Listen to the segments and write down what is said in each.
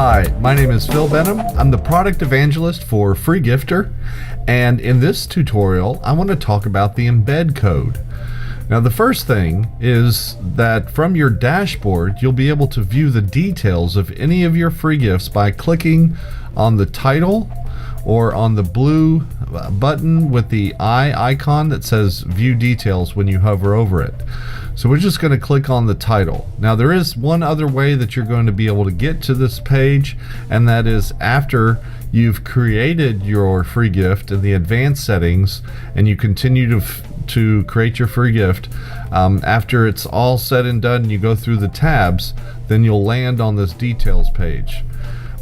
Hi, my name is Phil Benham. I'm the product evangelist for Freegiftr, and in this tutorial I want to talk about the embed code. Now the first thing is that from your dashboard you'll be able to view the details of any of your free gifts by clicking on the title or on the blue button with the eye icon that says view details when you hover over it. So we're just going to click on the title. Now there is one other way that you're going to be able to get to this page, and that is after you've created your free gift in the advanced settings and you continue to create your free gift. After it's all said and done, you go through the tabs, then you'll land on this details page.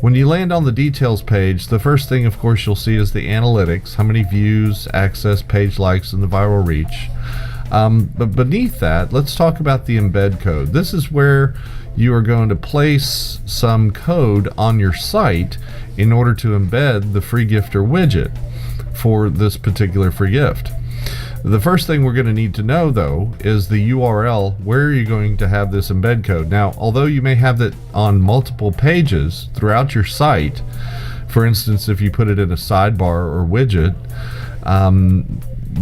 When you land on the details page, the first thing of course you'll see is the analytics, how many views, access, page likes, and the viral reach. But beneath that, let's talk about the embed code. This is where you are going to place some code on your site in order to embed the Freegiftr widget for this particular free gift. The first thing we're going to need to know though is the URL where you're going to have this embed code. Now, although you may have that on multiple pages throughout your site, for instance, if you put it in a sidebar or widget,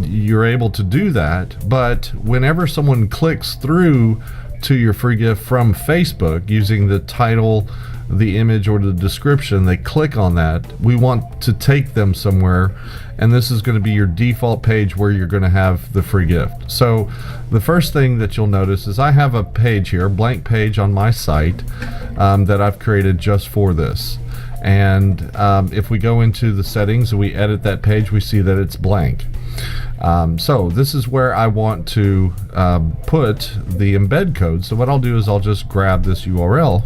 you're able to do that, but whenever someone clicks through to your free gift from Facebook using the title, the image, or the description, they click on that, we want to take them somewhere, and this is going to be your default page where you're going to have the free gift. So the first thing that you'll notice is I have a page here, a blank page on my site that I've created just for this. And if we go into the settings and we edit that page, we see that it's blank. So this is where I want to put the embed code. So what I'll do is I'll just grab this URL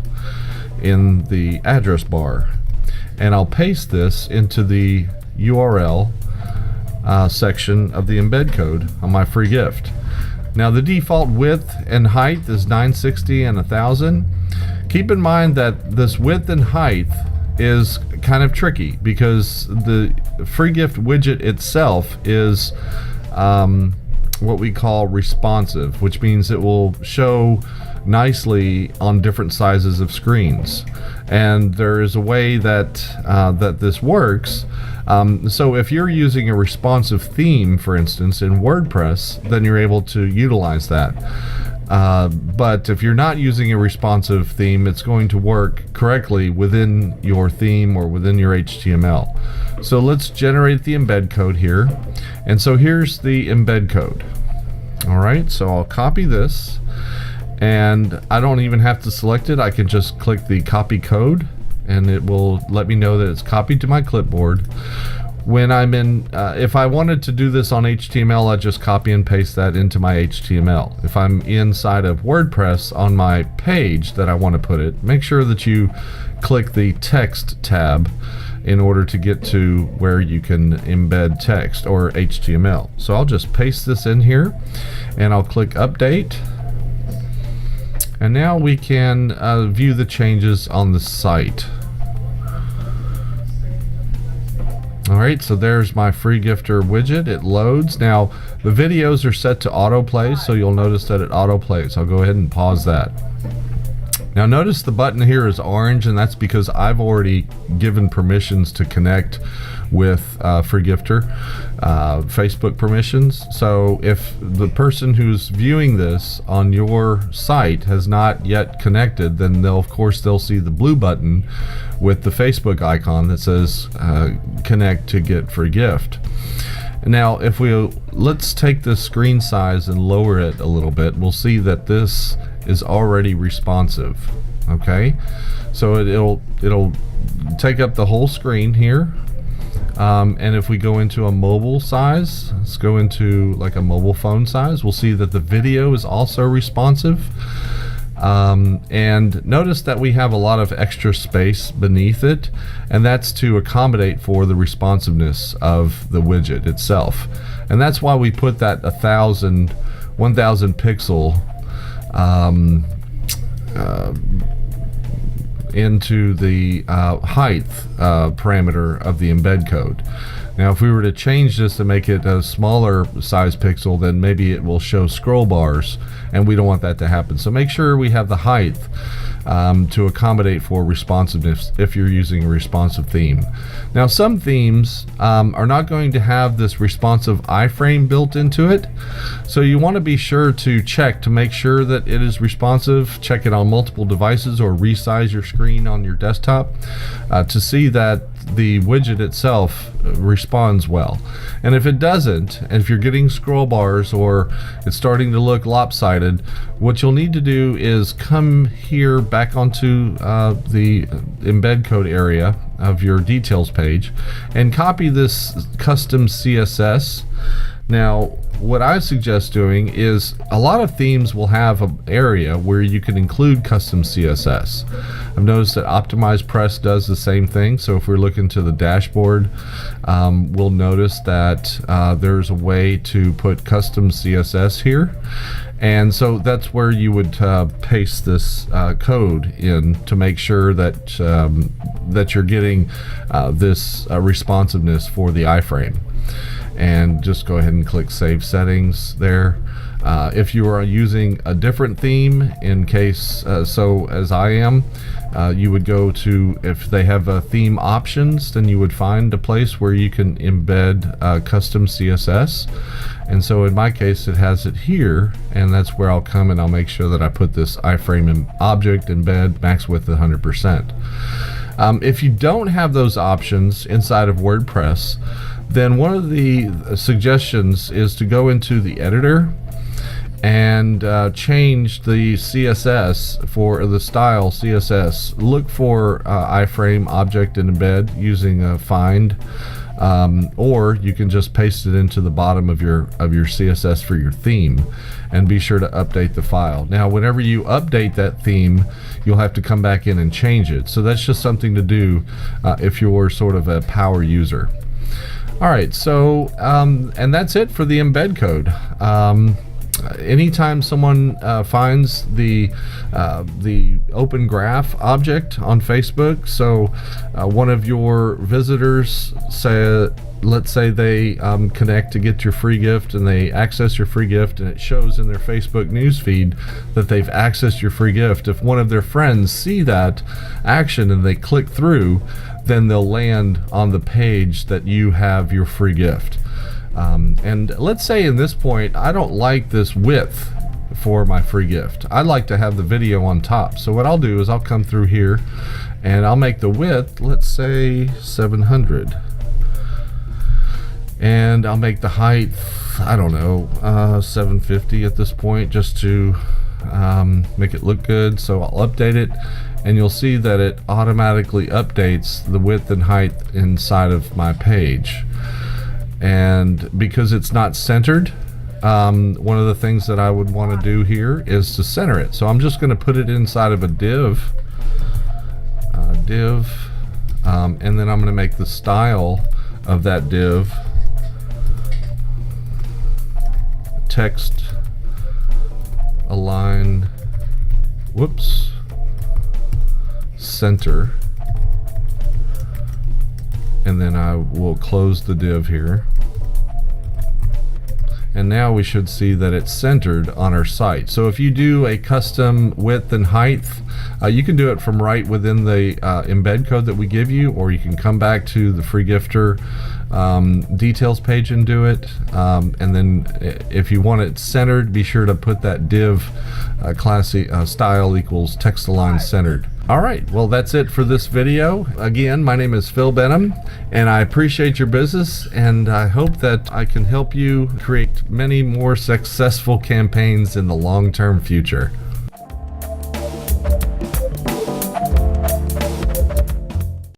in the address bar and I'll paste this into the URL section of the embed code on my free gift. Now the default width and height is 960 and 1000. Keep in mind that this width and height is kind of tricky because the free gift widget itself is what we call responsive, which means it will show nicely on different sizes of screens, and there is a way that that this works. So if you're using a responsive theme, for instance, in WordPress, then you're able to utilize that. But if you're not using a responsive theme, it's going to work correctly within your theme or within your HTML. So let's generate the embed code here. And so here's the embed code. All right, so I'll copy this, and I don't even have to select it. I can just click the copy code and it will let me know that it's copied to my clipboard. When I'm in, if I wanted to do this on HTML, I just copy and paste that into my HTML. If I'm inside of WordPress on my page that I want to put it, make sure that you click the text tab in order to get to where you can embed text or HTML. So I'll just paste this in here and I'll click update. And now we can view the changes on the site. Alright, so there's my Freegiftr widget. It loads. Now the videos are set to autoplay, so you'll notice that it autoplays. I'll go ahead and pause that. Now notice the button here is orange, and that's because I've already given permissions to connect with Freegiftr, Facebook permissions. So if the person who's viewing this on your site has not yet connected, then they'll see the blue button with the Facebook icon that says connect to get free gift. Now if let's take this screen size and lower it a little bit, we'll see that this is already responsive. Okay, so it'll take up the whole screen here. And if we go into a mobile size, let's go into like a mobile phone size, we'll see that the video is also responsive. And notice that we have a lot of extra space beneath it, and that's to accommodate for the responsiveness of the widget itself. And that's why we put that 1000 pixel into the height parameter of the embed code. Now, if we were to change this to make it a smaller size pixel, then maybe it will show scroll bars, and we don't want that to happen. So make sure we have the height to accommodate for responsiveness if you're using a responsive theme. Now, some themes are not going to have this responsive iframe built into it, so you want to be sure to check to make sure that it is responsive. Check it on multiple devices or resize your screen on your desktop to see that the widget itself responds well. And if it doesn't, and if you're getting scroll bars or it's starting to look lopsided, what you'll need to do is come here back onto the embed code area of your details page and copy this custom CSS. Now, what I suggest doing is a lot of themes will have an area where you can include custom CSS. I've noticed that Optimize Press does the same thing. So if we're looking to the dashboard, we'll notice that there's a way to put custom CSS here. And so that's where you would paste this code in to make sure that that you're getting this responsiveness for the iframe. And just go ahead and click Save Settings there. If you are using a different theme, in case so as I am, you would go to, if they have theme options, then you would find a place where you can embed custom CSS. And so in my case, it has it here, and that's where I'll come and I'll make sure that I put this iframe object embed max width 100%. If you don't have those options inside of WordPress, then one of the suggestions is to go into the editor and change the CSS for the style CSS. Look for iframe object and embed using find, or you can just paste it into the bottom of your CSS for your theme, and be sure to update the file. Now, whenever you update that theme, you'll have to come back in and change it. So that's just something to do if you're sort of a power user. All right, so and that's it for the embed code. Anytime someone finds the open graph object on Facebook, so one of your visitors, let's say they connect to get your free gift and they access your free gift, and it shows in their Facebook newsfeed that they've accessed your free gift. If one of their friends see that action and they click through, then they'll land on the page that you have your free gift. And let's say in this point, I don't like this width for my free gift. I'd like to have the video on top. So what I'll do is I'll come through here and I'll make the width, let's say 700. And I'll make the height, I don't know, 750 at this point, just to make it look good. So I'll update it, and you'll see that it automatically updates the width and height inside of my page. And because it's not centered, one of the things that I would want to do here is to center it. So I'm just going to put it inside of a div, and then I'm going to make the style of that div text align, center, and then I will close the div here. And now we should see that it's centered on our site. So if you do a custom width and height, you can do it from right within the embed code that we give you, or you can come back to the Freegiftr details page and do it. And then if you want it centered, be sure to put that div classy style equals text align centered. All right, well, that's it for this video. Again, my name is Phil Benham, and I appreciate your business, and I hope that I can help you create many more successful campaigns in the long-term future.